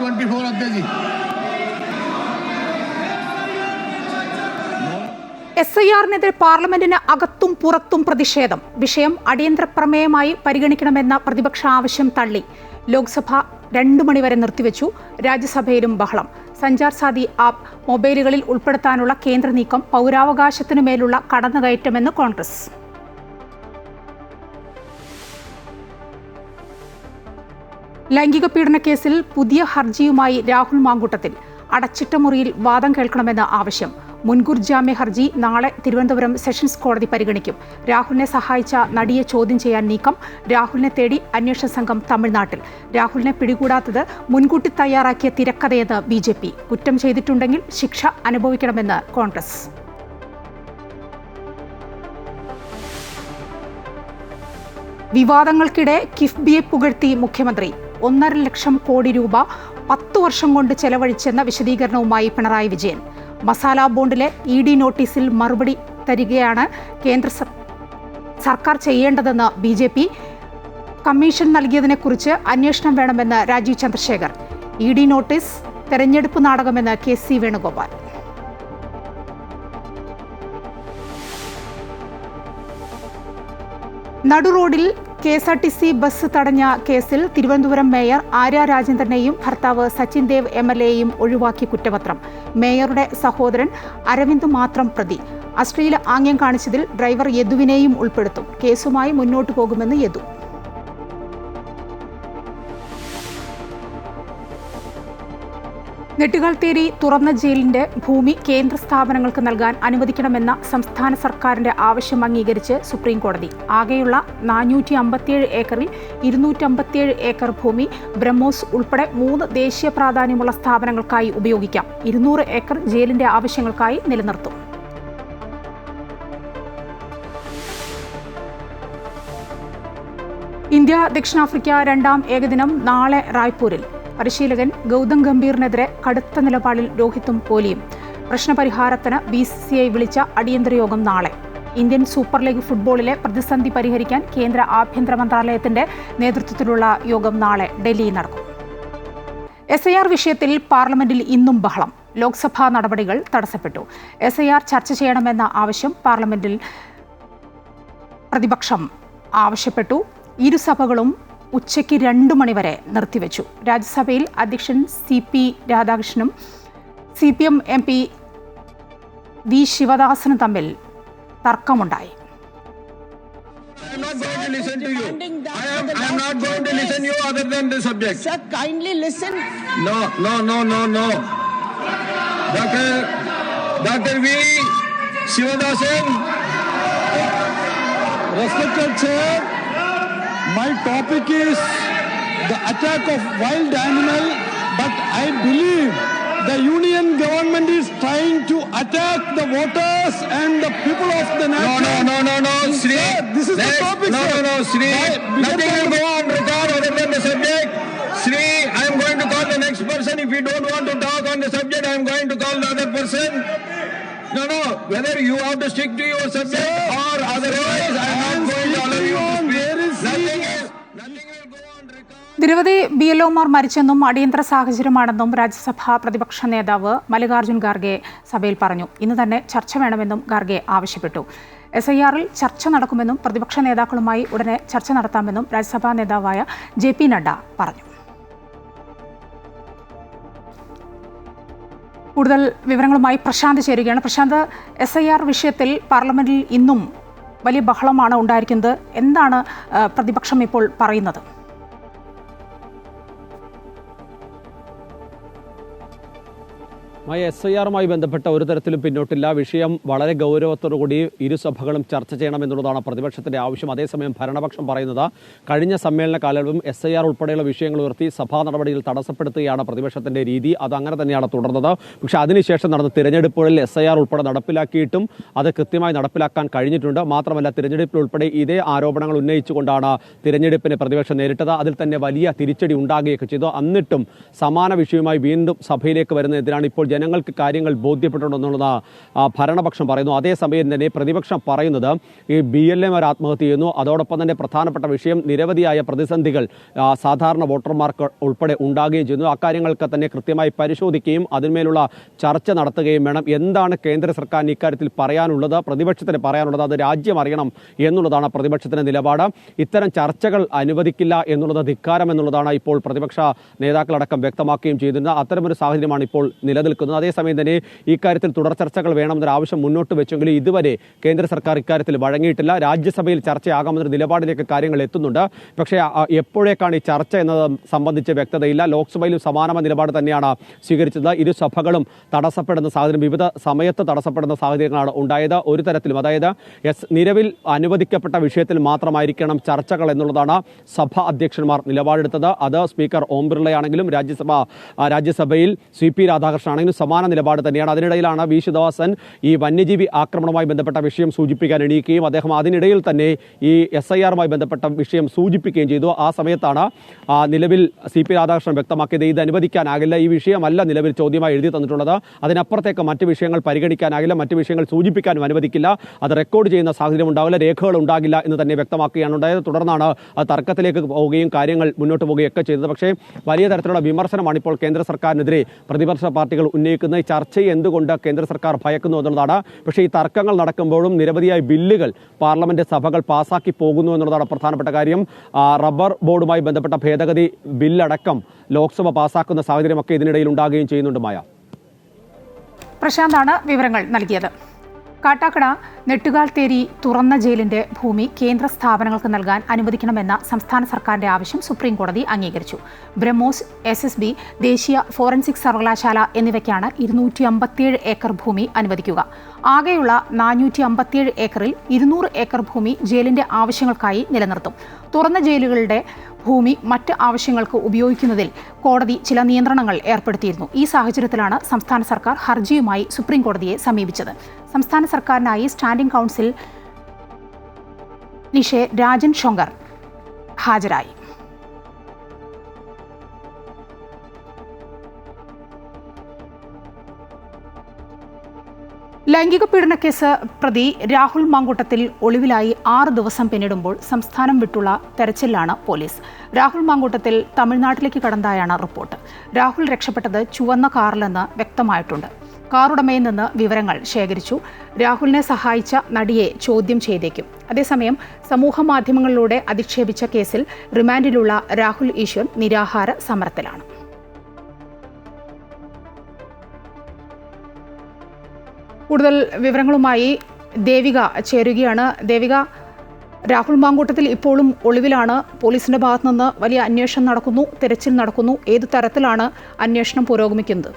24 अध्यक्ष जी। SIR-നെതിരെ പാർലമെന്റിന് അകത്തും പുറത്തും പ്രതിഷേധം. വിഷയം അടിയന്തര പ്രമേയമായി പരിഗണിക്കണമെന്ന പ്രതിപക്ഷ ആവശ്യം തള്ളി. ലോക്സഭ 2 മണിവരെ നിർത്തിവെച്ചു. രാജ്യസഭയിലും ബഹളം. സഞ്ചാർ സാധി ആപ്പ് മൊബൈലുകളിൽ ഉൾപ്പെടുത്താനുള്ള കേന്ദ്ര നീക്കം പൗരാവകാശത്തിനുമേലുള്ള കടന്നുകയറ്റമെന്ന് കോൺഗ്രസ്. ലൈംഗിക പീഡന കേസിൽ പുതിയ ഹർജിയുമായി രാഹുൽ മാങ്കൂട്ടത്തിൽ. അടച്ചിട്ട മുറിയിൽ വാദം കേൾക്കണമെന്ന ആവശ്യം. മുൻകൂർ ജാമ്യ ഹർജി നാളെ തിരുവനന്തപുരം സെഷൻസ് കോടതി പരിഗണിക്കും. രാഹുലിനെ സഹായിച്ച നടിയെ ചോദ്യം ചെയ്യാൻ നീക്കം. രാഹുലിനെ തേടി അന്വേഷണ സംഘം തമിഴ്നാട്ടിൽ. രാഹുലിനെ പിടികൂടാത്തത് മുൻകൂട്ടി തയ്യാറാക്കിയ തിരക്കഥയെന്ന് BJP. കുറ്റം ചെയ്തിട്ടുണ്ടെങ്കിൽ ശിക്ഷ അനുഭവിക്കണമെന്ന് കോൺഗ്രസ്. വിവാദങ്ങൾക്കിടെ കിഫ്ബിയെ പുകഴ്ത്തി മുഖ്യമന്ത്രി. 1.5 ലക്ഷം കോടി രൂപ 10 വർഷം കൊണ്ട് ചെലവഴിച്ചെന്ന വിശദീകരണവുമായി പിണറായി വിജയൻ. മസാല ബോണ്ടിലെ ED നോട്ടീസിൽ മറുപടി തരികയാണ് കേന്ദ്ര സർക്കാർ ചെയ്യേണ്ടതെന്ന് BJP. കമ്മീഷൻ നൽകിയതിനെക്കുറിച്ച് അന്വേഷണം വേണമെന്ന് രാജീവ് ചന്ദ്രശേഖർ. ED നോട്ടീസ് തെരഞ്ഞെടുപ്പ് നാടകമെന്ന് KC വേണുഗോപാൽ. നടുറോഡിൽ KSRTC ബസ് തടഞ്ഞ കേസിൽ തിരുവനന്തപുരം മേയർ ആര്യ രാജേന്ദ്രനെയും ഭർത്താവ് സച്ചിൻ ദേവ് MLAയെയും ഒഴിവാക്കി കുറ്റപത്രം. മേയറുടെ സഹോദരൻ അരവിന്ദ് മാത്രം പ്രതി. അശ്ലീല ആംഗ്യം കാണിച്ചതിൽ ഡ്രൈവർ യദുവിനെയും ഉൾപ്പെടുത്തും. കേസുമായി മുന്നോട്ടു പോകുമെന്ന് യദു. നെട്ടുകാൽത്തേരി തുറന്ന ജയിലിന്റെ ഭൂമി കേന്ദ്ര സ്ഥാപനങ്ങൾക്ക് നൽകാൻ അനുവദിക്കണമെന്ന സംസ്ഥാന സർക്കാരിന്റെ ആവശ്യം അംഗീകരിച്ച് സുപ്രീം കോടതി. ആകെയുള്ള 457 ഏക്കറിൽ 257 ഏക്കർ ഭൂമി ബ്രഹ്മോസ് ഉൾപ്പെടെ 3 ദേശീയ പ്രാധാന്യമുള്ള സ്ഥാപനങ്ങൾക്കായി ഉപയോഗിക്കാം. 200 ഏക്കർ ജയിലിന്റെ ആവശ്യങ്ങൾക്കായി നിലനിർത്തും. ഇന്ത്യ ദക്ഷിണാഫ്രിക്ക 2ാം ഏകദിനം നാളെ റായ്പൂരിൽ. പരിശീലകൻ ഗൗതം ഗംഭീറിനെതിരെ കടുത്ത നിലപാടിൽ രോഹിത്തും കോഹ്ലിയും. പ്രശ്നപരിഹാരത്തിന് BCCI വിളിച്ച അടിയന്തര യോഗം നാളെ. ഇന്ത്യൻ സൂപ്പർ ലീഗ് ഫുട്ബോളിലെ പ്രതിസന്ധി പരിഹരിക്കാൻ കേന്ദ്ര ആഭ്യന്തര മന്ത്രാലയത്തിന്റെ നേതൃത്വത്തിലുള്ള യോഗം നാളെ ഡൽഹിയിൽ നടക്കും. SIR വിഷയത്തിൽ പാർലമെന്റിൽ ഇന്നും ബഹളം. ലോക്സഭാ നടപടികൾ തടസ്സപ്പെട്ടു. SIR ചർച്ച ചെയ്യണമെന്ന ആവശ്യം പാർലമെന്റിൽ പ്രതിപക്ഷം ആവശ്യപ്പെട്ടു. ഇരുസഭകളും ഉച്ചയ്ക്ക് 2 മണിവരെ നിർത്തിവെച്ചു. രാജ്യസഭയിൽ അധ്യക്ഷൻ CP രാധാകൃഷ്ണനും CPM MP V ശിവദാസനും തമ്മിൽ തർക്കമുണ്ടായി. I am not going to listen to you. I am not going to listen to you other than the subject. Sir, kindly listen. No. Dr. V Shivadasan. Respected Chair, my topic is the attack of wild animal, but I believe the union government is trying to attack the voters and the people of the nation. No, Sri. Sir, this is the topic, sir. No, Sri. Nothing will go on record other than the subject. Sri, I am going to call the next person. If you don't want to talk on the subject, I am going to call the other person. No, whether you have to stick to your subject, sir, or otherwise, I am not going to allow you to speak. Nothing will go on record. നിരവധി BLOമാർ മരിച്ചെന്നും അടിയന്തര സാഹചര്യമാണെന്നും രാജ്യസഭാ പ്രതിപക്ഷ നേതാവ് മല്ലികാർജ്ജുൻ ഖാർഗെ സഭയിൽ പറഞ്ഞു. ഇന്ന് തന്നെ ചർച്ച വേണമെന്നും ഖാർഗെ ആവശ്യപ്പെട്ടു. SIR-ൽ ചർച്ച നടക്കുമെന്നും പ്രതിപക്ഷ നേതാക്കളുമായി ഉടനെ ചർച്ച നടത്താമെന്നും രാജ്യസഭാ നേതാവായ JP നഡ്ഡ പറഞ്ഞു. കൂടുതൽ വിവരങ്ങളുമായി പ്രശാന്ത് ചേരുകയാണ്. പ്രശാന്ത്, SIR വിഷയത്തിൽ പാർലമെന്റിൽ ഇന്നും വലിയ ബഹളമാണ് ഉണ്ടായിരിക്കുന്നത്. എന്താണ് പ്രതിപക്ഷം ഇപ്പോൾ പറയുന്നത്? SIR-മായി ബന്ധപ്പെട്ട ഒരു തരത്തിലും പിന്നോട്ടില്ല. വിഷയം വളരെ ഗൗരവത്തോടുകൂടി ഇരുസഭകളും ചർച്ച ചെയ്യണമെന്നുള്ളതാണ് പ്രതിപക്ഷത്തിന്റെ ആവശ്യം. അതേസമയം ഭരണപക്ഷം പറയുന്നത് കഴിഞ്ഞ സമ്മേളന കാലവും SIR ഉൾപ്പെടെയുള്ള വിഷയങ്ങൾ ഉയർത്തി സഭാ നടപടികൾ തടസ്സപ്പെടുത്തുകയാണ് പ്രതിപക്ഷത്തിന്റെ രീതി. അത് അങ്ങനെ തന്നെയാണ് തുടർന്നത്. പക്ഷേ അതിനുശേഷം നടന്ന തിരഞ്ഞെടുപ്പുകളിൽ SIR ഉൾപ്പെടെ നടപ്പിലാക്കിയിട്ടും അത് കൃത്യമായി നടപ്പിലാക്കാൻ കഴിഞ്ഞിട്ടുണ്ട്. മാത്രമല്ല, തിരഞ്ഞെടുപ്പിൽ ഉൾപ്പെടെ ഇതേ ആരോപണങ്ങൾ ഉന്നയിച്ചുകൊണ്ടാണ് തിരഞ്ഞെടുപ്പിനെ പ്രതിപക്ഷം നേരിട്ടത്. അതിൽ തന്നെ വലിയ തിരിച്ചടി ഉണ്ടാകുകയൊക്കെ ചെയ്തു. എന്നിട്ടും സമാന വിഷയവുമായി വീണ്ടും സഭയിലേക്ക് വരുന്നതിനാണ് ഇപ്പോൾ ജനങ്ങൾക്ക് കാര്യങ്ങൾ ബോധ്യപ്പെട്ടിട്ടുണ്ടെന്നുള്ളത് ഭരണപക്ഷം പറയുന്നു. അതേസമയം തന്നെ പ്രതിപക്ഷം പറയുന്നത് ഈ BLA ആത്മഹത്യ ചെയ്യുന്നു. അതോടൊപ്പം തന്നെ പ്രധാനപ്പെട്ട വിഷയം നിരവധിയായ പ്രതിസന്ധികൾ സാധാരണ വോട്ടർമാർക്ക് ഉൾപ്പെടെ ഉണ്ടാകുകയും ചെയ്യുന്നു. അക്കാര്യങ്ങൾക്ക് തന്നെ കൃത്യമായി പരിശോധിക്കുകയും അതിന്മേലുള്ള ചർച്ച നടത്തുകയും വേണം. എന്താണ് കേന്ദ്ര സർക്കാരിന് ഇക്കാര്യത്തിൽ പറയാനുള്ളത്, പ്രതിപക്ഷത്തിന് പറയാനുള്ളത്, അത് രാജ്യം അറിയണം എന്നുള്ളതാണ് പ്രതിപക്ഷത്തിന്റെ നിലപാട്. ഇത്തരം ചർച്ചകൾ അനുവദിക്കില്ല എന്നുള്ളത് ധിക്കാരം എന്നുള്ളതാണ് ഇപ്പോൾ പ്രതിപക്ഷ നേതാക്കളടക്കം വ്യക്തമാക്കുകയും ചെയ്തിരുന്നത്. അത്തരമൊരു സാഹചര്യമാണ് ഇപ്പോൾ നിലനിൽക്കുന്നത്. അതേസമയം തന്നെ ഇക്കാര്യത്തിൽ തുടർ ചർച്ചകൾ വേണമെന്നൊരു ആവശ്യം മുന്നോട്ട് വെച്ചെങ്കിലും ഇതുവരെ കേന്ദ്ര സർക്കാർ ഇക്കാര്യത്തിൽ വഴങ്ങിയിട്ടില്ല. രാജ്യസഭയിൽ ചർച്ചയാകാമെന്നൊരു നിലപാടിലേക്ക് കാര്യങ്ങൾ എത്തുന്നുണ്ട്. പക്ഷേ എപ്പോഴേക്കാണ് ഈ ചർച്ച എന്നത് സംബന്ധിച്ച് വ്യക്തതയില്ല. ലോക്സഭയിലും സമാനമായ നിലപാട് തന്നെയാണ് സ്വീകരിച്ചത്. ഇരു സഭകളും തടസ്സപ്പെടുന്ന സാഹചര്യം, വിവിധ സമയത്ത് തടസ്സപ്പെടുന്ന സാഹചര്യങ്ങളാണ് ഉണ്ടായത്. ഒരു തരത്തിലും അതായത് നിലവിൽ അനുവദിക്കപ്പെട്ട വിഷയത്തിൽ മാത്രമായിരിക്കണം ചർച്ചകൾ എന്നുള്ളതാണ് സഭ അധ്യക്ഷന്മാർ നിലപാടെടുത്തത്. അത് സ്പീക്കർ ഓം ബിർളയാണെങ്കിലും രാജ്യസഭയിൽ CP രാധാകൃഷ്ണൻ ആണെങ്കിലും സമാന നിലപാട് തന്നെയാണ്. അതിനിടയിലാണ് വി ശിവദാസൻ ഈ വന്യജീവി ആക്രമണവുമായി ബന്ധപ്പെട്ട വിഷയം സൂചിപ്പിക്കാൻ എണീക്കുകയും അദ്ദേഹം അതിനിടയിൽ തന്നെ ഈ SIR-മായി ബന്ധപ്പെട്ട വിഷയം സൂചിപ്പിക്കുകയും ചെയ്തു. ആ സമയത്താണ് നിലവിൽ CP രാധാകൃഷ്ണൻ വ്യക്തമാക്കിയത് ഇത് അനുവദിക്കാനാകില്ല, ഈ വിഷയമല്ല നിലവിൽ ചോദ്യമായി എഴുതി തന്നിട്ടുള്ളത്, അതിനപ്പുറത്തേക്ക് മറ്റ് വിഷയങ്ങൾ പരിഗണിക്കാനാകില്ല, മറ്റ് വിഷയങ്ങൾ സൂചിപ്പിക്കാനും അനുവദിക്കില്ല, അത് റെക്കോർഡ് ചെയ്യുന്ന സാഹചര്യം ഉണ്ടാവില്ല, രേഖകൾ ഉണ്ടാകില്ല എന്ന് തന്നെ വ്യക്തമാക്കുകയാണ് ഉണ്ടായത്. തുടർന്നാണ് തർക്കത്തിലേക്ക് പോവുകയും കാര്യങ്ങൾ മുന്നോട്ട് പോവുകയൊക്കെ ചെയ്തത്. പക്ഷേ വലിയ തരത്തിലുള്ള വിമർശനമാണ് ഇപ്പോൾ കേന്ദ്ര സർക്കാരിനെതിരെ പ്രതിപക്ഷ പാർട്ടികൾ ഉന്നയിക്കുന്ന ഈ ചർച്ചയെ എന്തുകൊണ്ട് കേന്ദ്ര സർക്കാർ ഭയക്കുന്നു എന്നുള്ളതാണ്. പക്ഷേ ഈ തർക്കങ്ങൾ നടക്കുമ്പോഴും നിരവധിയായ ബില്ലുകൾ പാർലമെന്റ് സഭകൾ പാസാക്കി പോകുന്നു എന്നുള്ളതാണ് പ്രധാനപ്പെട്ട കാര്യം. റബ്ബർ ബോർഡുമായി ബന്ധപ്പെട്ട ഭേദഗതി ബില്ലടക്കം ലോക്സഭ പാസാക്കുന്ന സാഹചര്യമൊക്കെ ഇതിനിടയിൽ ഉണ്ടാകുകയും ചെയ്യുന്നുണ്ട്. മായ, പ്രശാന്താണ് വിവരങ്ങൾ നൽകിയത്. കാട്ടാക്കട നെട്ടുകാൽത്തേരി തുറന്ന ജയിലിന്റെ ഭൂമി കേന്ദ്ര സ്ഥാപനങ്ങൾക്ക് നൽകാൻ അനുവദിക്കണമെന്ന സംസ്ഥാന സർക്കാരിന്റെ ആവശ്യം സുപ്രീം കോടതി അംഗീകരിച്ചു. ബ്രഹ്മോസ്, SSB, ദേശീയ ഫോറൻസിക് സർവകലാശാല എന്നിവയ്ക്കാണ് 257 ഏക്കർ ഭൂമി അനുവദിക്കുക. ആകെയുള്ള 457 ഏക്കറിൽ 200 ഏക്കർ ഭൂമി ജയിലിന്റെ ആവശ്യങ്ങൾക്കായി നിലനിർത്തും. തുറന്ന ജയിലുകളുടെ ഭൂമി മറ്റ് ആവശ്യങ്ങൾക്ക് ഉപയോഗിക്കുന്നതിൽ കോടതി ചില നിയന്ത്രണങ്ങൾ ഏർപ്പെടുത്തിയിരുന്നു. ഈ സാഹചര്യത്തിലാണ് സംസ്ഥാന സർക്കാർ ഹർജിയുമായി സുപ്രീം കോടതിയെ സമീപിച്ചത്. സംസ്ഥാന സർക്കാരിനായി സ്റ്റാൻഡിംഗ് കൗൺസിൽ നിഷെ രാജൻ ശങ്കർ ഹാജരായി. ലൈംഗിക പീഡനക്കേസ് പ്രതി രാഹുൽ മാങ്കൂട്ടത്തിൽ ഒളിവിലായി 6 ദിവസം പിന്നിടുമ്പോൾ സംസ്ഥാനം വിട്ടുള്ള തെരച്ചിലാണ് പോലീസ്. രാഹുൽ മാങ്കൂട്ടത്തിൽ തമിഴ്നാട്ടിലേക്ക് കടന്നതായാണ് റിപ്പോർട്ട്. രാഹുൽ രക്ഷപ്പെട്ടത് ചുവന്ന കാറിലെന്ന് വ്യക്തമായിട്ടുണ്ട്. കാറുടമയിൽ നിന്ന് വിവരങ്ങൾ ശേഖരിച്ചു. രാഹുലിനെ സഹായിച്ച നടിയെ ചോദ്യം ചെയ്തേക്കും. അതേസമയം സമൂഹ മാധ്യമങ്ങളിലൂടെ അധിക്ഷേപിച്ച കേസിൽ റിമാൻഡിലുള്ള രാഹുൽ ഈശ്വർ നിരാഹാര സമരത്തിലാണ്. കൂടുതൽ വിവരങ്ങളുമായി ദേവിക ചേരുകയാണ്. ദേവിക, രാഹുൽ മാങ്കൂട്ടത്തിൽ ഇപ്പോഴും ഒളിവിലാണ്. പോലീസിന്റെ ഭാഗത്തു നിന്ന് വലിയ അന്വേഷണം നടക്കുന്നു, തെരച്ചിൽ നടക്കുന്നു. ഏതു തരത്തിലാണ് അന്വേഷണം പുരോഗമിക്കുന്നത്?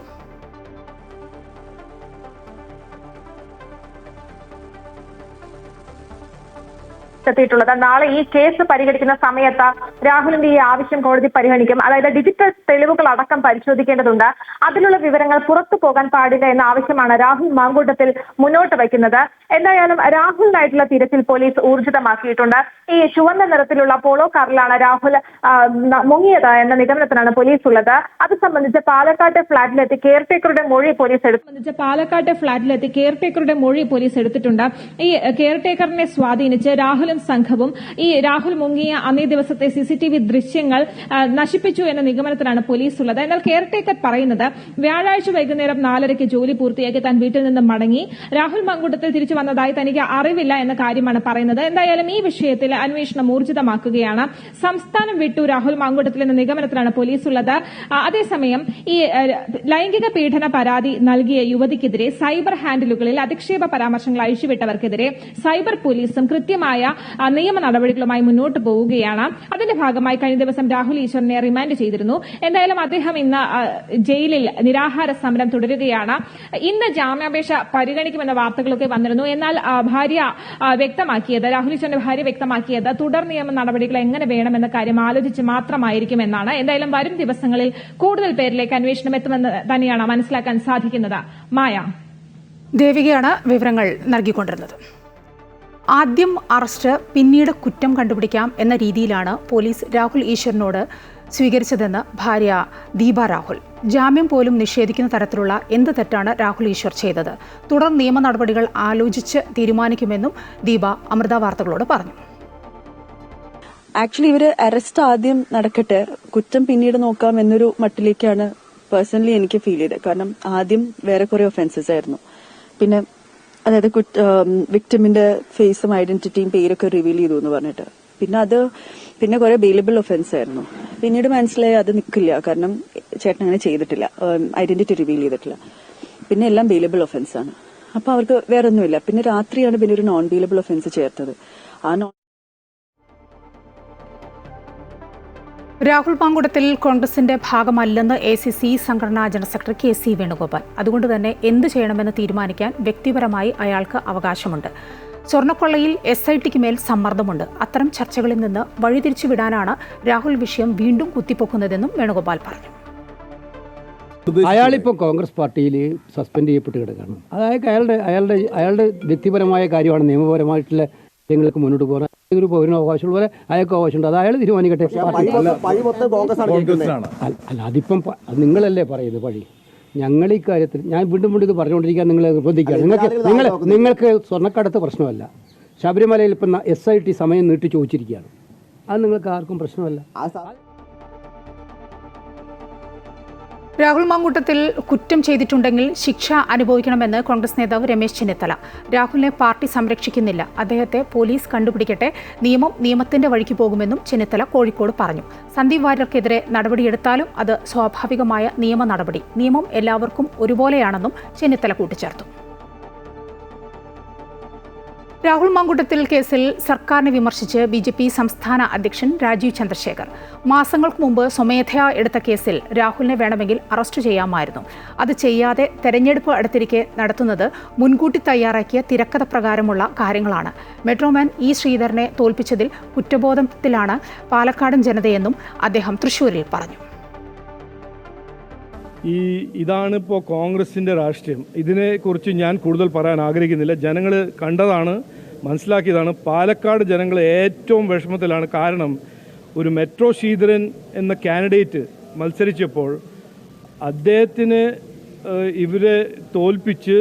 എത്തിയിട്ടുള്ളത്. നാളെ ഈ കേസ് പരിഗണിക്കുന്ന സമയത്ത് രാഹുലിന്റെ ഈ ആവശ്യം കോടതി പരിഗണിക്കും. അതായത് ഡിജിറ്റൽ തെളിവുകൾ അടക്കം പരിശോധിക്കേണ്ടതുണ്ട്. അതിലുള്ള വിവരങ്ങൾ പുറത്തു പോകാൻ പാടില്ല എന്ന ആവശ്യമാണ് രാഹുൽ മാങ്കൂട്ടത്തിൽ മുന്നോട്ട് വയ്ക്കുന്നത്. എന്തായാലും രാഹുലിനായിട്ടുള്ള തിരച്ചിൽ പോലീസ് ഊർജിതമാക്കിയിട്ടുണ്ട്. ഈ ചുവന്ന നിറത്തിലുള്ള പോളോ കാറിലാണ് രാഹുൽ മുങ്ങിയത് എന്ന നിഗമനത്തിലാണ് പോലീസ് ഉള്ളത്. അത് സംബന്ധിച്ച് പാലക്കാട്ടെ ഫ്ളാറ്റിലെത്തി കെയർടേക്കറുടെ മൊഴി പോലീസ് എടുത്തിട്ടുണ്ട്. ഈ കെയർടേക്കറിനെ സ്വാധീനിച്ച് രാഹുലും സംഘവും ഈ രാഹുൽ മുങ്ങിയ അന്നേ ദിവസത്തെ CCTV ദൃശ്യങ്ങൾ നശിപ്പിച്ചു എന്ന നിഗമനത്തിലാണ് പോലീസ് ഉള്ളത്. എന്നാൽ കെയർടേക്കർ പറയുന്നത് വ്യാഴാഴ്ച വൈകുന്നേരം 4:30 ജോലി പൂർത്തിയാക്കി താൻ വീട്ടിൽ നിന്ന് മടങ്ങി രാഹുൽ മാങ്കൂട്ടത്തിൽ തിരിച്ചു വന്നതായി തനിക്ക് അറിവില്ല എന്ന കാര്യമാണ് പറയുന്നത്. എന്തായാലും ഈ വിഷയത്തിൽ അന്വേഷണം ഊർജിതമാക്കുകയാണ്. സംസ്ഥാനം വിട്ടു രാഹുൽ മാങ്കൂട്ടത്തിൽ എന്ന നിഗമനത്തിലാണ് പോലീസ് ഉള്ളത്. അതേസമയം ഈ ലൈംഗിക പീഡന പരാതി നൽകിയ യുവതിക്കെതിരെ സൈബർ ഹാൻഡിലുകളിൽ അധിക്ഷേപ പരാമർശങ്ങൾ അഴിച്ചുവിട്ടവർക്കെതിരെ സൈബർ പോലീസും കൃത്യമായ നിയമ നടപടികളുമായി മുന്നോട്ട് പോവുകയാണ്. അതിന്റെ ഭാഗമായി കഴിഞ്ഞ ദിവസം രാഹുൽ ഈശ്വറിനെ റിമാൻഡ് ചെയ്തിരുന്നു. എന്തായാലും അദ്ദേഹം ഇന്ന് ജയിലിൽ നിരാഹാര സമരം തുടരുകയാണ്. ഇന്ന് ജാമ്യാപേക്ഷ പരിഗണിക്കുമെന്ന വാർത്തകളൊക്കെ വന്നിരുന്നു. എന്നാൽ രാഹുൽ ഈശ്വറിന്റെ ഭാര്യ വ്യക്തമാക്കിയത് തുടർ നിയമ നടപടികൾ എങ്ങനെ വേണമെന്ന കാര്യം ആലോചിച്ച് മാത്രമായിരിക്കുമെന്നാണ്. എന്തായാലും വരും ദിവസങ്ങളിൽ കൂടുതൽ പേരിലേക്ക് അന്വേഷണം എത്തുമെന്ന് തന്നെയാണ് മനസ്സിലാക്കാൻ സാധിക്കുന്നത്. മായ, ദേവികയാണ് വിവരങ്ങൾ നൽകിക്കൊണ്ടിരുന്നത്. ആദ്യം അറസ്റ്റ്, പിന്നീട് കുറ്റം കണ്ടുപിടിക്കാം എന്ന രീതിയിലാണ് പോലീസ് രാഹുൽ ഈശ്വറിനോട് സ്വീകരിച്ചതെന്ന് ഭാര്യ ദീപ രാഹുൽ. ജാമ്യം പോലും നിഷേധിക്കുന്ന തരത്തിലുള്ള എന്ത് തെറ്റാണ് രാഹുൽ ഈശ്വർ ചെയ്തത്? തുടർ നിയമ നടപടികൾ ആലോചിച്ച് തീരുമാനിക്കുമെന്നും ദീപ അമൃത വാർത്തകളോട് പറഞ്ഞു. ആക്ച്വലി ഇവര് അറസ്റ്റ് ആദ്യം നടക്കട്ടെ, കുറ്റം പിന്നീട് നോക്കാം എന്നൊരു മട്ടിലേക്കാണ് പേഴ്സണലി എനിക്ക് ഫീൽ ചെയ്തത്. കാരണം ആദ്യം വേറെ കുറെ ഒഫൻസസ് ആയിരുന്നു. പിന്നെ അതായത് വിക്ടിമിന്റെ ഫേസും ഐഡന്റിറ്റിയും പേരൊക്കെ റിവീൽ ചെയ്തു എന്ന് പറഞ്ഞിട്ട് പിന്നെ കുറെ ബെയിലബിൾ ഒഫൻസ് ആയിരുന്നു. പിന്നീട് മനസ്സിലായി അത് നിൽക്കില്ല, കാരണം ചേട്ടൻ അങ്ങനെ ചെയ്തിട്ടില്ല, ഐഡന്റിറ്റി റിവീൽ ചെയ്തിട്ടില്ല. പിന്നെ എല്ലാം ബെയിലബിൾ ഒഫൻസ് ആണ്. അപ്പൊ അവർക്ക് വേറെ ഒന്നുമില്ല. പിന്നെ രാത്രിയാണ് പിന്നെ ഒരു നോൺ ബെയിലബിൾ ഒഫൻസ് ചേർത്തത്. രാഹുൽ മാങ്കൂട്ടത്തിൽ കോൺഗ്രസിന്റെ ഭാഗമല്ലെന്ന് ACC സംഘടനാ ജനറൽ സെക്രട്ടറി KC വേണുഗോപാൽ. അതുകൊണ്ട് തന്നെ എന്ത് ചെയ്യണമെന്ന് തീരുമാനിക്കാൻ വ്യക്തിപരമായി അയാൾക്ക് അവകാശമുണ്ട്. സ്വർണ്ണക്കൊള്ളയിൽ SITക്ക് മേൽ സമ്മർദ്ദമുണ്ട്. അത്തരം ചർച്ചകളിൽ നിന്ന് വഴിതിരിച്ചു വിടാനാണ് രാഹുൽ വിഷയം വീണ്ടും കുത്തിപ്പൊക്കുന്നതെന്നും വേണുഗോപാൽ പറഞ്ഞു. അയാളിപ്പോൾ കോൺഗ്രസ് പാർട്ടിയിൽ സസ്പെൻഡ് ചെയ്യപ്പെട്ട് കിടക്കുകയാണ്. അതായത് അയാളുടെ വ്യക്തിപരമായ കാര്യമാണ്. നിയമപരമായിട്ടുള്ള കാര്യങ്ങൾക്ക് മുന്നോട്ട് പോകാൻ ഒരു പൗരന് അവകാശമുള്ള പോലെ അയാൾക്ക് അവകാശമുണ്ട്. അത് അയാൾ തീരുമാനിക്കട്ടെ. അല്ല, അതിപ്പം നിങ്ങളല്ലേ പറയുന്നത് പഴി. ഞങ്ങൾ ഈ കാര്യത്തിൽ ഞാൻ വീണ്ടും ഇത് പറഞ്ഞുകൊണ്ടിരിക്കാൻ നിങ്ങളെ നിർബന്ധിക്കുകയാണ്. നിങ്ങൾക്ക് സ്വർണ്ണക്കടത്ത് പ്രശ്നമല്ല. ശബരിമലയിൽ ഇപ്പം SIT സമയം നീട്ടി ചോദിച്ചിരിക്കുകയാണ്. അത് നിങ്ങൾക്ക് ആർക്കും പ്രശ്നമല്ല. രാഹുൽ മാങ്കൂട്ടത്തിൽ കുറ്റം ചെയ്തിട്ടുണ്ടെങ്കിൽ ശിക്ഷ അനുഭവിക്കണമെന്ന് കോൺഗ്രസ് നേതാവ് രമേശ് ചെന്നിത്തല. രാഹുലിനെ പാർട്ടി സംരക്ഷിക്കുന്നില്ല, അദ്ദേഹത്തെ പോലീസ് കണ്ടുപിടിക്കട്ടെ, നിയമത്തിന്റെ വഴിക്ക് പോകുമെന്നും ചെന്നിത്തല കോഴിക്കോട് പറഞ്ഞു. സന്ദീപ് വാര്യർക്കെതിരെ നടപടിയെടുത്താലും അത് സ്വാഭാവികമായ നിയമ നടപടി. നിയമം എല്ലാവർക്കും ഒരുപോലെയാണെന്നും ചെന്നിത്തല കൂട്ടിച്ചേർത്തു. രാഹുൽ മാങ്കൂട്ടത്തിൽ കേസിൽ സർക്കാരിനെ വിമർശിച്ച് BJP സംസ്ഥാന അധ്യക്ഷൻ രാജീവ് ചന്ദ്രശേഖർ. മാസങ്ങൾക്ക് മുമ്പ് സ്വമേധയാ എടുത്ത കേസിൽ രാഹുലിനെ വേണമെങ്കിൽ അറസ്റ്റ് ചെയ്യാമായിരുന്നു. അത് ചെയ്യാതെ തെരഞ്ഞെടുപ്പ് അടുത്തിരിക്കെ നടത്തുന്നത് മുൻകൂട്ടി തയ്യാറാക്കിയ തിരക്കഥ പ്രകാരമുള്ള കാര്യങ്ങളാണ്. Metro man E. ശ്രീധരനെ തോൽപ്പിച്ചതിൽ കുറ്റബോധത്തിലാണ് പാലക്കാടൻ ജനതയെന്നും അദ്ദേഹം തൃശ്ശൂരിൽ പറഞ്ഞു. ഇതാണിപ്പോൾ കോൺഗ്രസിൻ്റെ രാഷ്ട്രീയം. ഇതിനെക്കുറിച്ച് ഞാൻ കൂടുതൽ പറയാൻ ആഗ്രഹിക്കുന്നില്ല. ജനങ്ങൾ കണ്ടതാണ്, മനസ്സിലാക്കിയതാണ്. പാലക്കാട് ജനങ്ങൾ ഏറ്റവും വിഷമത്തിലാണ്. കാരണം ഒരു മെട്രോ ശ്രീധരൻ എന്ന കാൻഡിഡേറ്റ് മത്സരിച്ചപ്പോൾ അദ്ദേഹത്തിന് ഇവരെ തോൽപ്പിച്ച്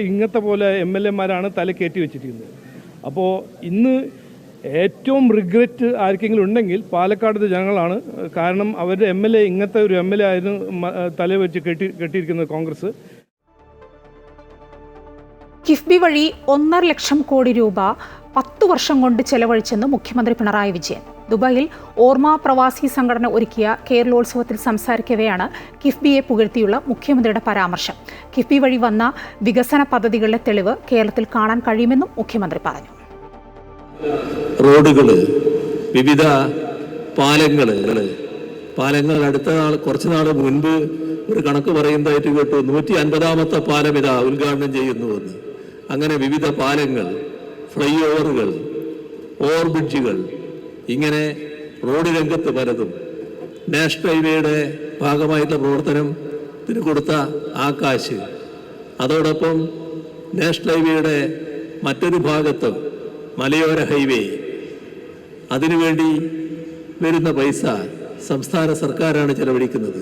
ഇങ്ങനത്തെ പോലെ MLA-മാരാണ് തലക്കയറ്റി വെച്ചിരിക്കുന്നത്. അപ്പോൾ ഇന്ന് ഏറ്റവും റിഗ്രറ്റ് ആർക്കെങ്കിലും ഉണ്ടെങ്കിൽ പാലക്കാടത്തെ ജനങ്ങളാണ്. കാരണം അവരുടെ MLA ഇങ്ങനത്തെ ഒരു MLA ആയിരുന്നു തല വെച്ച് കെട്ടിയിരിക്കുന്നത് കോൺഗ്രസ്. കിഫ്ബി വഴി 1.5 ലക്ഷം കോടി രൂപ 10 വർഷം കൊണ്ട് ചെലവഴിച്ചെന്ന് മുഖ്യമന്ത്രി പിണറായി വിജയൻ. ദുബായിൽ ഓർമ്മ പ്രവാസി സംഘടന ഒരുക്കിയ കേരളോത്സവത്തിൽ സംസാരിക്കവെയാണ് കിഫ്ബിയെ പുകഴ്ത്തിയുള്ള മുഖ്യമന്ത്രിയുടെ പരാമർശം. കിഫ്ബി വഴി വന്ന വികസന പദ്ധതികളുടെ തെളിവ് കേരളത്തിൽ കാണാൻ കഴിയുമെന്നും മുഖ്യമന്ത്രി പറഞ്ഞു. റോഡുകള്, വിവിധ പാലങ്ങൾ കുറച്ചു നാൾ മുൻപ് ഒരു കണക്ക് പറയുന്നതായിട്ട് കേട്ടു. 150ാമത്തെ പാലം ഇതാ ഉദ്ഘാടനം ചെയ്യുന്നുവെന്ന്. അങ്ങനെ വിവിധ പാലങ്ങൾ, ഫ്ലൈ ഓവറുകൾ, ഓവർബ്രിഡ്ജുകൾ, ഇങ്ങനെ റോഡ് രംഗത്ത് പലതും. നാഷണൽ ഹൈവേയുടെ ഭാഗമായിട്ടുള്ള പ്രവർത്തനത്തിന് കൊടുത്ത കാശ്, അതോടൊപ്പം നാഷണൽ ഹൈവേയുടെ മറ്റൊരു ഭാഗത്ത് മലയോര ഹൈവേ, അതിനുവേണ്ടി വരുന്ന പൈസ സംസ്ഥാന സർക്കാരാണ് ചെലവഴിക്കുന്നത്.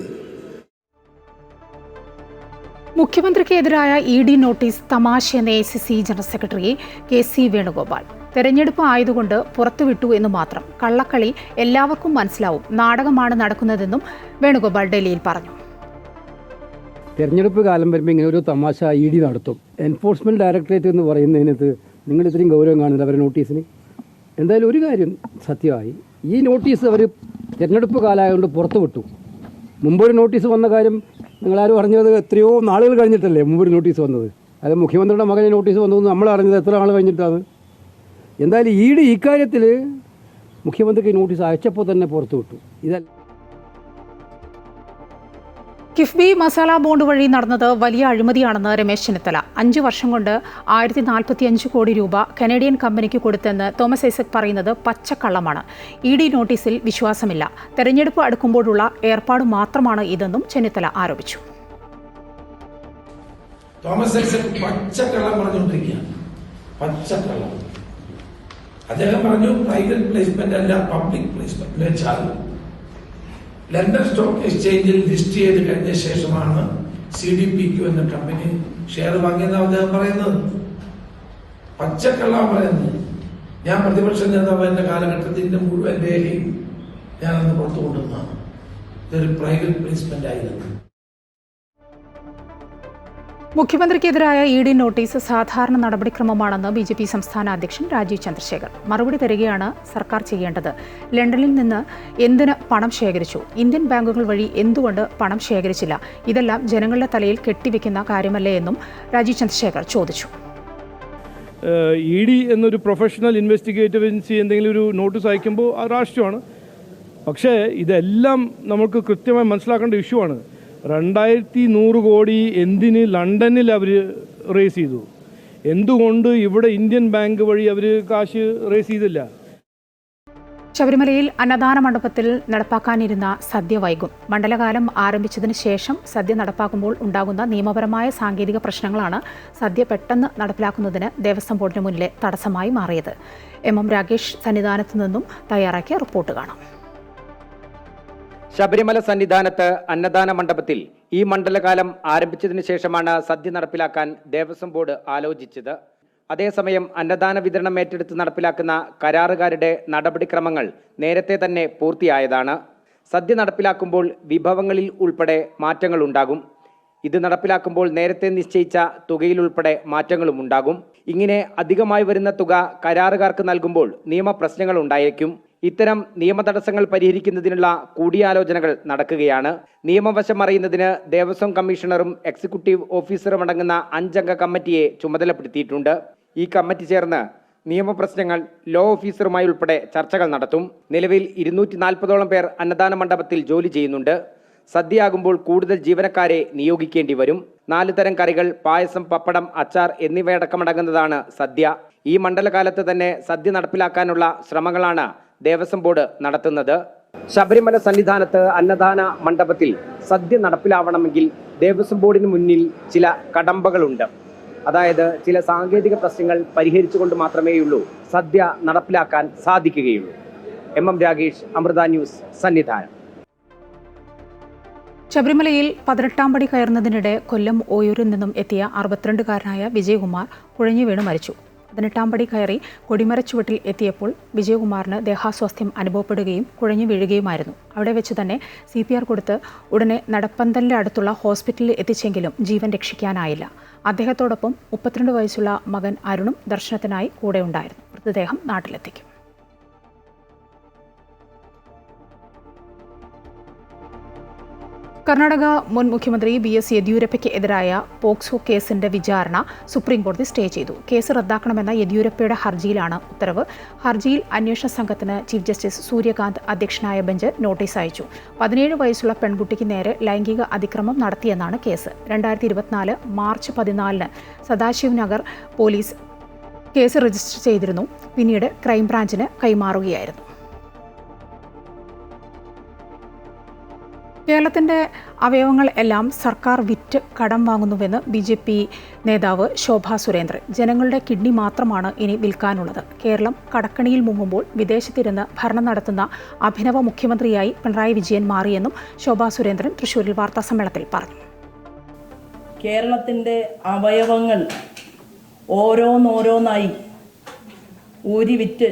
മുഖ്യമന്ത്രിക്കെതിരായ ED നോട്ടീസ് തമാശയെന്ന് ACC general secretary KC Venugopal. തെരഞ്ഞെടുപ്പ് ആയതുകൊണ്ട് പുറത്തുവിട്ടു എന്ന് മാത്രം. കള്ളക്കളി എല്ലാവർക്കും മനസ്സിലാവും, നാടകമാണ് നടക്കുന്നതെന്നും വേണുഗോപാൽ ഡൽഹിയിൽ പറഞ്ഞു. തെരഞ്ഞെടുപ്പ് കാലം വരുമ്പോൾ ഇങ്ങനെ ഒരു തമാശ ED നടത്തും. എൻഫോഴ്സ്മെന്റ് ഡയറക്ടറേറ്റ് എന്ന് പറയുന്നതിനകത്ത് നിങ്ങൾ ഇത്രയും ഗൗരവം കാണുന്നില്ല അവരുടെ നോട്ടീസിന്. എന്തായാലും ഒരു കാര്യം സത്യമായി, ഈ നോട്ടീസ് അവർ തിരഞ്ഞെടുപ്പ് കാലമായതുകൊണ്ട് പുറത്തു വിട്ടു. മുമ്പൊരു നോട്ടീസ് വന്ന കാര്യം നിങ്ങളാരും അറിഞ്ഞത് എത്രയോ നാളുകൾ കഴിഞ്ഞിട്ടല്ലേ മുമ്പൊരു നോട്ടീസ് വന്നത്. അത് മുഖ്യമന്ത്രിയുടെ മകനെ നോട്ടീസ് വന്നതെന്ന് നമ്മൾ അറിഞ്ഞത് എത്ര നാൾ കഴിഞ്ഞിട്ടാണ്. എന്തായാലും ED ഇക്കാര്യത്തിൽ മുഖ്യമന്ത്രിക്ക് നോട്ടീസ് അയച്ചപ്പോൾ തന്നെ പുറത്തു വിട്ടു. ഇതല്ല കിഫ്ബി മസാല ബോണ്ട് വഴി നടന്നത് വലിയ അഴിമതിയാണെന്ന് രമേശ് ചെന്നിത്തല. 5 വർഷം കൊണ്ട് 1045 കോടി രൂപ കനേഡിയൻ കമ്പനിക്ക് കൊടുത്തെന്ന് തോമസ് ഐസക് പറയുന്നത് പച്ചക്കള്ളമാണ്. ED നോട്ടീസിൽ വിശ്വാസമില്ല. തെരഞ്ഞെടുപ്പ് അടുക്കുമ്പോഴുള്ള ഏർപ്പാട് മാത്രമാണ് ഇതെന്നും ചെന്നിത്തല ആരോപിച്ചു. തോമസ് ഐസക് പച്ചക്കള്ളം പറഞ്ഞുകൊണ്ടിരിക്കുകയാണ്. പച്ചക്കള്ളം. അദ്ദേഹം പറഞ്ഞു പ്രൈവറ്റ് പ്ലേസ്മെന്റ് അല്ല പബ്ലിക് പ്ലേസ്മെന്റ്. എന്ന് വെച്ചാൽ ലണ്ടൻ സ്റ്റോക്ക് എക്സ്ചേഞ്ചിൽ ലിസ്റ്റ് ചെയ്ത് കഴിഞ്ഞ ശേഷമാണ് CDPQ എന്ന കമ്പനി ഷെയർ വാങ്ങിയെന്നാണ് അദ്ദേഹം പറയുന്നത്. പച്ചക്കള്ളം പറയുന്നത്. ഞാൻ പ്രതിപക്ഷ നേതാവിന്റെ കാലഘട്ടത്തിന്റെ മുഴുവൻ രേഖയും ഞാനന്ന് പുറത്തു കൊണ്ടുവന്നതാണ്. ഇതൊരു പ്രൈവറ്റ് പ്ലേസ്മെന്റ് ആയിരുന്നു. മുഖ്യമന്ത്രിക്കെതിരായ ED നോട്ടീസ് സാധാരണ നടപടിക്രമമാണെന്ന് BJP സംസ്ഥാന അധ്യക്ഷൻ രാജീവ് ചന്ദ്രശേഖർ. മറുപടി തരികയാണ് സർക്കാർ ചെയ്യേണ്ടത്. ലണ്ടനിൽ നിന്ന് എന്തിന് പണം ശേഖരിച്ചു? ഇന്ത്യൻ ബാങ്കുകൾ വഴി എന്തുകൊണ്ട് പണം ശേഖരിച്ചില്ല? ഇതെല്ലാം ജനങ്ങളുടെ തലയിൽ കെട്ടിവെക്കുന്ന കാര്യമല്ലേ എന്നും രാജീവ് ചന്ദ്രശേഖർ ചോദിച്ചു. ED എന്നൊരു പ്രൊഫഷണൽ ഇൻവെസ്റ്റിഗേറ്റീവ് ഏജൻസി എന്തെങ്കിലും ഒരു നോട്ടീസ് അയക്കുമ്പോൾ അത് രാഷ്ട്രീയമാണ്. പക്ഷേ ഇതെല്ലാം നമുക്ക് കൃത്യമായി മനസ്സിലാക്കേണ്ട ഇഷ്യൂ ആണ്. 2100 കോടി എന്തിന് ലണ്ടനിൽ അവർ റേസ് ചെയ്തു? എന്തുകൊണ്ട് ഇവിടെ ഇന്ത്യൻ ബാങ്ക് വഴി അവർ കാശ് റേസ് ചെയ്തില്ല? ശബരിമലയിൽ അന്നദാന മണ്ഡപത്തിൽ നടപ്പാക്കാനിരുന്ന സദ്യ വൈകും. മണ്ഡലകാലം ആരംഭിച്ചതിന് ശേഷം സദ്യ നടപ്പാക്കുമ്പോൾ ഉണ്ടാകുന്ന നിയമപരമായ സാങ്കേതിക പ്രശ്നങ്ങളാണ് സദ്യ പെട്ടെന്ന് നടപ്പിലാക്കുന്നതിന് ദേവസ്വം ബോർഡിന് മുന്നിലെ തടസ്സമായി മാറിയത്. MM രാഗേഷ് സന്നിധാനത്തു നിന്നും തയ്യാറാക്കിയ റിപ്പോർട്ട് കാണാം. ശബരിമല സന്നിധാനത്ത് അന്നദാന മണ്ഡപത്തിൽ ഈ മണ്ഡലകാലം ആരംഭിച്ചതിന് ശേഷമാണ് സദ്യ നടപ്പിലാക്കാൻ ദേവസ്വം ബോർഡ് ആലോചിച്ചത്. അതേസമയം അന്നദാന വിതരണം ഏറ്റെടുത്ത് നടപ്പിലാക്കുന്ന കരാറുകാരുടെ നടപടിക്രമങ്ങൾ നേരത്തെ തന്നെ പൂർത്തിയായതാണ്. സദ്യ നടപ്പിലാക്കുമ്പോൾ വിഭവങ്ങളിൽ ഉൾപ്പെടെ മാറ്റങ്ങൾ ഉണ്ടാകും. ഇത് നടപ്പിലാക്കുമ്പോൾ നേരത്തെ നിശ്ചയിച്ച തുകയിൽ ഉൾപ്പെടെ മാറ്റങ്ങളും ഉണ്ടാകും. ഇങ്ങനെ അധികമായി വരുന്ന തുക കരാറുകാർക്ക് നൽകുമ്പോൾ നിയമപ്രശ്നങ്ങൾ ഉണ്ടായേക്കും. ഇത്തരം നിയമതടസ്സങ്ങൾ പരിഹരിക്കുന്നതിനുള്ള കൂടിയാലോചനകൾ നടക്കുകയാണ്. നിയമവശം അറിയുന്നതിന് ദേവസ്വം കമ്മീഷണറും എക്സിക്യൂട്ടീവ് ഓഫീസറും അടങ്ങുന്ന 5 അംഗ കമ്മിറ്റിയെ ചുമതലപ്പെടുത്തിയിട്ടുണ്ട്. ഈ കമ്മിറ്റി ചേർന്ന് നിയമപ്രശ്നങ്ങൾ ലോ ഓഫീസറുമായി ഉൾപ്പെടെ ചർച്ചകൾ നടത്തും. നിലവിൽ 240ഓളം പേർ അന്നദാന മണ്ഡപത്തിൽ ജോലി ചെയ്യുന്നുണ്ട്. സദ്യയാകുമ്പോൾ കൂടുതൽ ജീവനക്കാരെ നിയോഗിക്കേണ്ടി വരും. 4 തരം കറികൾ, പായസം, പപ്പടം, അച്ചാർ എന്നിവയടക്കമടങ്ങുന്നതാണ് സദ്യ. ഈ മണ്ഡലകാലത്ത് തന്നെ സദ്യ നടപ്പിലാക്കാനുള്ള ശ്രമങ്ങളാണ് ദേവസ്വം ബോർഡ് നടത്തുന്നത്. ശബരിമല സന്നിധാനത്ത് അന്നദാന മണ്ഡപത്തിൽ സദ്യ നടപ്പിലാവണമെങ്കിൽ ദേവസ്വം ബോർഡിന് മുന്നിൽ ചില കടമ്പകളുണ്ട്. അതായത് ചില സാങ്കേതിക പ്രശ്നങ്ങൾ പരിഹരിച്ചുകൊണ്ട് മാത്രമേയുള്ളൂ സദ്യ നടപ്പിലാക്കാൻ സാധിക്കുകയുള്ളൂ. MM Ragesh, Amrita news, Sannidhanam. ശബരിമലയിൽ 18ാം പടി കയറുന്നതിനിടെ കൊല്ലം ഓയൂരിൽ നിന്നും എത്തിയ 62കാരനായ വിജയകുമാർ കുഴഞ്ഞു വീണ് മരിച്ചു. 18ാം പടി കയറി കൊടിമരച്ചുവട്ടിൽ എത്തിയപ്പോൾ വിജയകുമാറിന് ദേഹാസ്വാസ്ഥ്യം അനുഭവപ്പെടുകയും കുഴഞ്ഞു വീഴുകയുമായിരുന്നു. അവിടെ വെച്ച് തന്നെ CPR കൊടുത്ത് ഉടനെ നടപ്പന്തലിൻ്റെ അടുത്തുള്ള ഹോസ്പിറ്റലിൽ എത്തിച്ചെങ്കിലും ജീവൻ രക്ഷിക്കാനായില്ല. അദ്ദേഹത്തോടൊപ്പം 32 വയസ്സുള്ള മകൻ അരുണും ദർശനത്തിനായി കൂടെ ഉണ്ടായിരുന്നു. മൃതദേഹം നാട്ടിലെത്തിക്കും. കർണാടക മുൻ മുഖ്യമന്ത്രി BS യെദ്യൂരപ്പയ്ക്ക് എതിരായ പോക്സോ കേസിന്റെ വിചാരണ സുപ്രീംകോടതി സ്റ്റേ ചെയ്തു. കേസ് റദ്ദാക്കണമെന്ന യെദ്യൂരപ്പയുടെ ഹർജിയിലാണ് ഉത്തരവ്. ഹർജിയിൽ അന്വേഷണ സംഘത്തിന് ചീഫ് ജസ്റ്റിസ് സൂര്യകാന്ത് അധ്യക്ഷനായ ബെഞ്ച് നോട്ടീസ് അയച്ചു. 17 വയസ്സുള്ള പെൺകുട്ടിക്ക് നേരെ ലൈംഗിക അതിക്രമം നടത്തിയെന്നാണ് case. 2024 March 14 Sadashiv Nagar police case register ചെയ്തിരുന്നു. പിന്നീട് ക്രൈംബ്രാഞ്ചിന് കൈമാറുകയായിരുന്നു. കേരളത്തിൻ്റെ അവയവങ്ങൾ എല്ലാം സർക്കാർ വിറ്റ് കടം വാങ്ങുന്നുവെന്ന് BJP നേതാവ് ശോഭാ സുരേന്ദ്രൻ. ജനങ്ങളുടെ കിഡ്നി മാത്രമാണ് ഇനി വിൽക്കാനുള്ളത്. കേരളം കടക്കണിയിൽ മുങ്ങുമ്പോൾ വിദേശത്തിരുന്ന് ഭരണം നടത്തുന്ന അഭിനവ മുഖ്യമന്ത്രിയായി പിണറായി വിജയൻ മാറിയെന്നും ശോഭാ സുരേന്ദ്രൻ തൃശ്ശൂരിൽ വാർത്താസമ്മേളനത്തിൽ പറഞ്ഞു. കേരളത്തിൻ്റെ അവയവങ്ങൾ ഓരോന്നോരോന്നായി ഊരി വിറ്റ്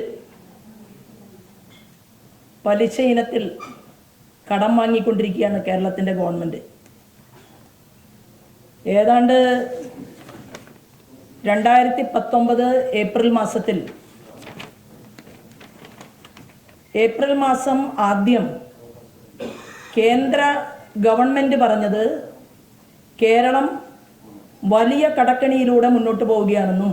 പലിശ ഇനത്തിൽ കടം വാങ്ങിക്കൊണ്ടിരിക്കുകയാണ് കേരളത്തിൻ്റെ ഗവൺമെൻറ്. ഏതാണ്ട് 2019 ഏപ്രിൽ മാസം ആദ്യം കേന്ദ്ര ഗവൺമെൻറ് പറഞ്ഞത് കേരളം വലിയ കടക്കണിയിലൂടെ മുന്നോട്ട് പോവുകയാണെന്നും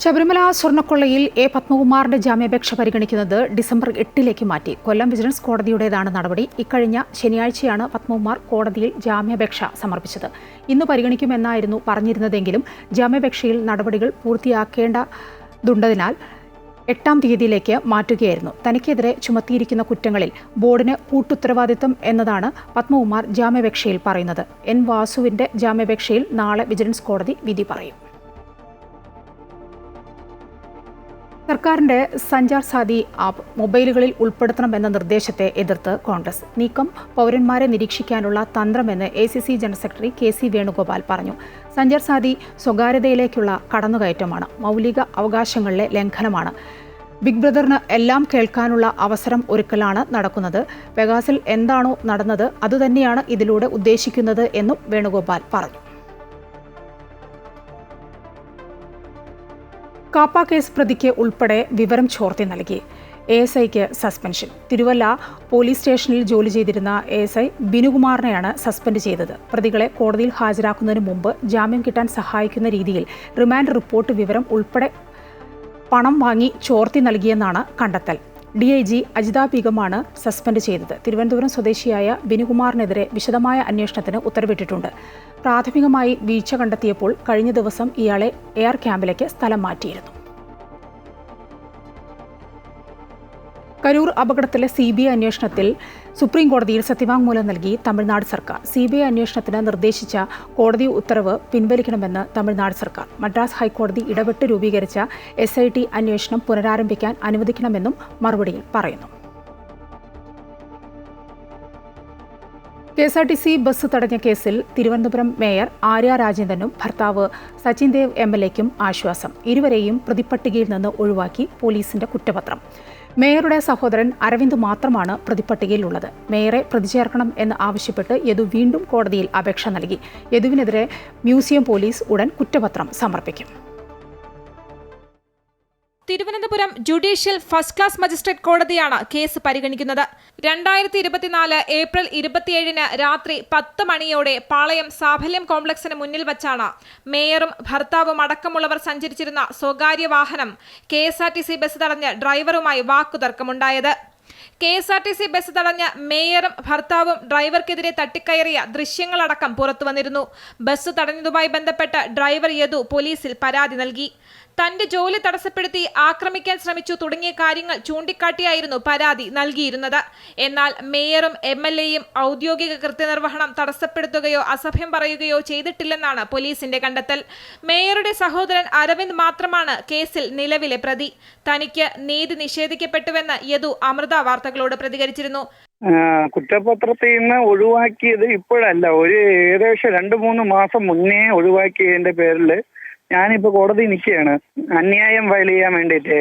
ശബരിമല സ്വർണ്ണക്കൊള്ളയിൽ A. പത്മകുമാറിന്റെ ജാമ്യാപേക്ഷ പരിഗണിക്കുന്നത് ഡിസംബർ 8 മാറ്റി. കൊല്ലം വിജിലൻസ് കോടതിയുടേതാണ് നടപടി. ഇക്കഴിഞ്ഞ ശനിയാഴ്ചയാണ് പത്മകുമാർ കോടതിയിൽ ജാമ്യാപേക്ഷ സമർപ്പിച്ചത്. ഇന്ന് പരിഗണിക്കുമെന്നായിരുന്നു പറഞ്ഞിരുന്നതെങ്കിലും ജാമ്യാപേക്ഷയിൽ നടപടികൾ പൂർത്തിയാക്കേണ്ടതുണ്ടതിനാൽ 8-ാം തീയതിയിലേക്ക് മാറ്റുകയായിരുന്നു. തനിക്കെതിരെ ചുമത്തിയിരിക്കുന്ന കുറ്റങ്ങളിൽ ബോർഡിന് കൂട്ടുത്തരവാദിത്തം എന്നതാണ് പത്മകുമാർ ജാമ്യാപേക്ഷയിൽ പറയുന്നത്. എൻ വാസുവിന്റെ ജാമ്യാപേക്ഷയിൽ നാളെ വിജിലൻസ് കോടതി വിധി പറയും. സർക്കാരിന്റെ സഞ്ചാർ സാഥി ആപ്പ് മൊബൈലുകളിൽ ഉൾപ്പെടുത്തണമെന്ന നിർദ്ദേശത്തെ എതിർത്ത് കോൺഗ്രസ്. നീക്കം പൗരന്മാരെ നിരീക്ഷിക്കാനുള്ള തന്ത്രമെന്ന് ACC general secretary KC Venugopal പറഞ്ഞു. സഞ്ചാർ സാഥി സ്വകാര്യതയിലേക്കുള്ള കടന്നുകയറ്റമാണ്, മൗലിക അവകാശങ്ങളിലെ ലംഘനമാണ്. ബിഗ് ബ്രദറിന് എല്ലാം കേൾക്കാനുള്ള അവസരം ഒരുക്കലാണ് നടക്കുന്നത്. പെഗാസിൽ എന്താണോ നടന്നത് അതുതന്നെയാണ് ഇതിലൂടെ ഉദ്ദേശിക്കുന്നത് എന്നും വേണുഗോപാൽ പറഞ്ഞു. കാപ്പ കേസ് പ്രതിക്ക് ഉൾപ്പെടെ വിവരം ചോർത്തി നൽകി. ASIക്ക് സസ്പെൻഷൻ. തിരുവല്ല പോലീസ് സ്റ്റേഷനിൽ ജോലി ചെയ്തിരുന്ന ASI ബിനുകുമാറിനെയാണ് സസ്പെൻഡ് ചെയ്തത്. പ്രതികളെ കോടതിയിൽ ഹാജരാക്കുന്നതിന് മുമ്പ് ജാമ്യം കിട്ടാൻ സഹായിക്കുന്ന രീതിയിൽ റിമാൻഡ് റിപ്പോർട്ട് വിവരം ഉൾപ്പെടെ പണം വാങ്ങി ചോർത്തി നൽകിയെന്നാണ് കണ്ടെത്തൽ. DIG അജിത ബീഗമാണ് സസ്പെൻഡ് ചെയ്തത്. തിരുവനന്തപുരം സ്വദേശിയായ ബിനുകുമാറിനെതിരെ വിശദമായ അന്വേഷണത്തിന് ഉത്തരവിട്ടിട്ടുണ്ട്. പ്രാഥമികമായി വീഴ്ച കണ്ടെത്തിയപ്പോൾ കഴിഞ്ഞ ദിവസം ഇയാളെ എയർ ക്യാമ്പിലേക്ക് സ്ഥലം മാറ്റിയിരുന്നു. കരൂർ അപകടത്തിലെ CBI അന്വേഷണത്തിൽ സുപ്രീം കോടതിയിൽ സത്യവാങ്മൂലം നൽകി തമിഴ്നാട് സർക്കാർ. CBI അന്വേഷണത്തിന് നിർദ്ദേശിച്ച കോടതി ഉത്തരവ് പിൻവലിക്കണമെന്ന് തമിഴ്നാട് സർക്കാർ. മദ്രാസ് ഹൈക്കോടതി ഇടപെട്ട് രൂപീകരിച്ച SIT അന്വേഷണം പുനരാരംഭിക്കാൻ അനുവദിക്കണമെന്നും മറുപടിയിൽ പറയുന്നു. KSRTC ബസ് തടഞ്ഞ കേസിൽ തിരുവനന്തപുരം മേയർ ആര്യ രാജേന്ദ്രനും ഭർത്താവ് സച്ചിൻ ദേവ് MLAയ്ക്കും ആശ്വാസം. ഇരുവരെയും പ്രതിപ്പട്ടികയിൽ നിന്ന് ഒഴിവാക്കി പോലീസിന്റെ കുറ്റപത്രം. മേയറുടെ സഹോദരൻ അരവിന്ദ് മാത്രമാണ് പ്രതിപ്പട്ടികയിലുള്ളത്. മേയറെ പ്രതിചേർക്കണം എന്ന് ആവശ്യപ്പെട്ട് യദു വീണ്ടും കോടതിയിൽ അപേക്ഷ നൽകി. യദുവിനെതിരെ മ്യൂസിയം പോലീസ് ഉടൻ കുറ്റപത്രം സമർപ്പിക്കും. Thiruvananthapuram judicial first class magistrate കോടതിയാണ് കേസ് പരിഗണിക്കുന്നത്. 2024 ഏപ്രിൽ 27 രാത്രി 10 മണിയോടെ പാളയം സാഫല്യം കോംപ്ലക്സിന് മുന്നിൽ വച്ചാണ് മേയറും ഭർത്താവും അടക്കമുള്ളവർ സഞ്ചരിച്ചിരുന്ന സ്വകാര്യ വാഹനം KSRTC ബസ് തടഞ്ഞ് ഡ്രൈവറുമായി വാക്കുതർക്കമുണ്ടായത്. KSRTC ബസ് തടഞ്ഞ മേയറും ഭർത്താവും ഡ്രൈവർക്കെതിരെ തട്ടിക്കയറിയ ദൃശ്യങ്ങളടക്കം പുറത്തുവന്നിരുന്നു. ബസ് തടഞ്ഞതുമായി ബന്ധപ്പെട്ട് ഡ്രൈവർ യദു പോലീസിൽ പരാതി നൽകി. തന്റെ ജോലി തടസ്സപ്പെടുത്തി ആക്രമിക്കാൻ ശ്രമിച്ചു തുടങ്ങിയ കാര്യങ്ങൾ ചൂണ്ടിക്കാട്ടിയായിരുന്നു പരാതി നൽകിയിരുന്നത്. എന്നാൽ മേയറും MLAയും ഔദ്യോഗിക കൃത്യനിർവഹണം തടസ്സപ്പെടുത്തുകയോ അസഭ്യം പറയുകയോ ചെയ്തിട്ടില്ലെന്നാണ് പോലീസിന്റെ കണ്ടെത്തൽ. മേയറുടെ സഹോദരൻ അരവിന്ദ് മാത്രമാണ് കേസിൽ നിലവിലെ പ്രതി. തനിക്ക് നീതി നിഷേധിക്കപ്പെട്ടുവെന്ന് യദു അമൃത വാർത്തകളോട് പ്രതികരിച്ചിരുന്നു. കുറ്റപത്രത്തിൽ നിന്ന് ഒഴിവാക്കിയത് ഇപ്പോഴല്ല, ഏകദേശം 2-3 മാസം മുന്നേ ഒഴിവാക്കിയതിന്റെ പേരിൽ ഞാനിപ്പോ കോടതി നിൽക്കുകയാണ്. അന്യായം ഫയൽ ചെയ്യാൻ വേണ്ടിയിട്ട്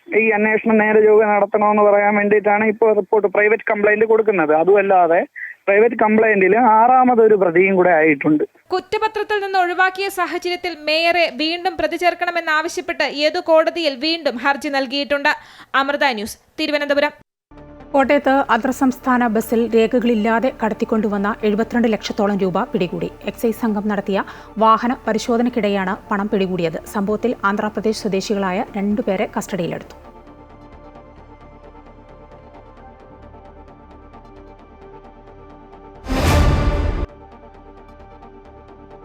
ഈ അന്വേഷണം നേരെ ചൊവ്വെ നടത്തണമെന്ന് പറയാൻ വേണ്ടിയിട്ടാണ് ഇപ്പോൾ റിപ്പോർട്ട് പ്രൈവറ്റ് കംപ്ലൈന്റ് കൊടുക്കുന്നത്. അതുമല്ലാതെ പ്രൈവറ്റ് കംപ്ലൈന്റിൽ 6ാമതൊരു പ്രതിയും കൂടെ ആയിട്ടുണ്ട്. കുറ്റപത്രത്തിൽ നിന്ന് ഒഴിവാക്കിയ സാഹചര്യത്തിൽ മേയറെ വീണ്ടും പ്രതി ചേർക്കണമെന്നാവശ്യപ്പെട്ട് യദു കോടതിയിൽ വീണ്ടും ഹർജി നൽകിയിട്ടുണ്ട്. അമൃത ന്യൂസ്, തിരുവനന്തപുരം. കോട്ടയത്ത് അന്തർ സംസ്ഥാന ബസ്സിൽ രേഖകളില്ലാതെ കടത്തിക്കൊണ്ടുവന്ന 72 ലക്ഷത്തോളം രൂപ പിടികൂടി. എക്സൈസ് സംഘം നടത്തിയ വാഹന പരിശോധനയ്ക്കിടെയാണ് പണം പിടികൂടിയത്. സംഭവത്തിൽ ആന്ധ്രാപ്രദേശ് സ്വദേശികളായ 2 പേരെ കസ്റ്റഡിയിലെടുത്തു.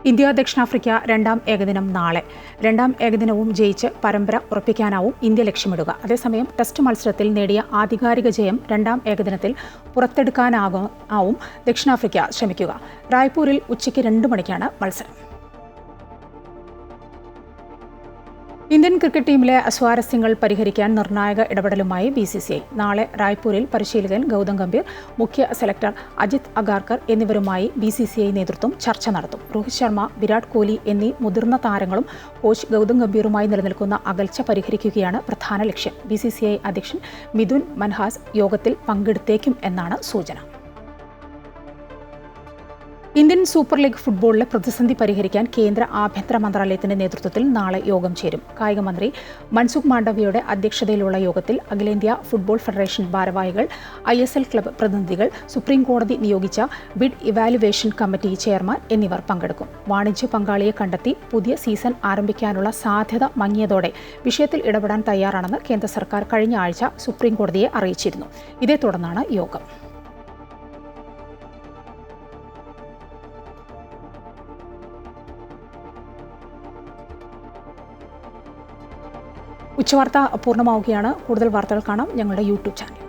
ഇന്ത്യ ദക്ഷിണാഫ്രിക്ക 2ാം ഏകദിനം നാളെ. 2ാം ഏകദിനവും ജയിച്ച് പരമ്പര ഉറപ്പിക്കാനാവും ഇന്ത്യ ലക്ഷ്യമിടുക. അതേസമയം ടെസ്റ്റ് മത്സരത്തിൽ നേടിയ ആധികാരിക ജയം 2ാം ഏകദിനത്തിൽ പുറത്തെടുക്കാനാവും ദക്ഷിണാഫ്രിക്ക ശ്രമിക്കുക. റായ്പൂരിൽ ഉച്ചയ്ക്ക് 2 മണിക്കാണ് മത്സരം. ഇന്ത്യൻ ക്രിക്കറ്റ് ടീമിലെ അസ്വാരസ്യങ്ങൾ പരിഹരിക്കാൻ നിർണായക ഇടപെടലുമായി BCCI. നാളെ റായ്പൂരിൽ പരിശീലകൻ ഗൗതം ഗംഭീർ, മുഖ്യ സെലക്ടർ അജിത് അഗാർക്കർ എന്നിവരുമായി BCCI നേതൃത്വം ചർച്ച നടത്തും. രോഹിത് ശർമ്മ, വിരാട് കോഹ്ലി എന്നീ മുതിർന്ന താരങ്ങളും കോച്ച് ഗൗതം ഗംഭീറുമായി നിലനിൽക്കുന്ന അകൽച്ച പരിഹരിക്കുകയാണ് പ്രധാന ലക്ഷ്യം. BCCI അധ്യക്ഷൻ മിഥുൻ മൻഹാസ് യോഗത്തിൽ പങ്കെടുത്തേക്കും എന്നാണ് സൂചന. ഇന്ത്യൻ സൂപ്പർ ലീഗ് ഫുട്ബോളിലെ പ്രതിസന്ധി പരിഹരിക്കാൻ കേന്ദ്ര ആഭ്യന്തര മന്ത്രാലയത്തിന്റെ നേതൃത്വത്തിൽ നാളെ യോഗം ചേരും. കായിക മന്ത്രി മൻസുഖ് മാണ്ഡവ്യയുടെ അധ്യക്ഷതയിലുള്ള യോഗത്തിൽ അഖിലേന്ത്യാ ഫുട്ബോൾ ഫെഡറേഷൻ ഭാരവാഹികൾ, ISL ക്ലബ്ബ് പ്രതിനിധികൾ, സുപ്രീം കോടതി നിയോഗിച്ച ബിഡ് ഇവാലുവേഷൻ കമ്മിറ്റി ചെയർമാൻ എന്നിവർ പങ്കെടുക്കും. വാണിജ്യ പങ്കാളിയെ കണ്ടെത്തി പുതിയ സീസൺ ആരംഭിക്കാനുള്ള സാധ്യത മങ്ങിയതോടെ വിഷയത്തിൽ ഇടപെടാൻ തയ്യാറാണെന്ന് കേന്ദ്ര സർക്കാർ കഴിഞ്ഞ ആഴ്ച സുപ്രീം കോടതിയെ അറിയിച്ചിരുന്നു. ഇതേ തുടർന്നാണ് യോഗം. ഉച്ചവാർത്ത പൂർണ്ണമാവുകയാണ്. കൂടുതൽ വാർത്തകൾ കാണാം ഞങ്ങളുടെ യൂട്യൂബ് ചാനൽ.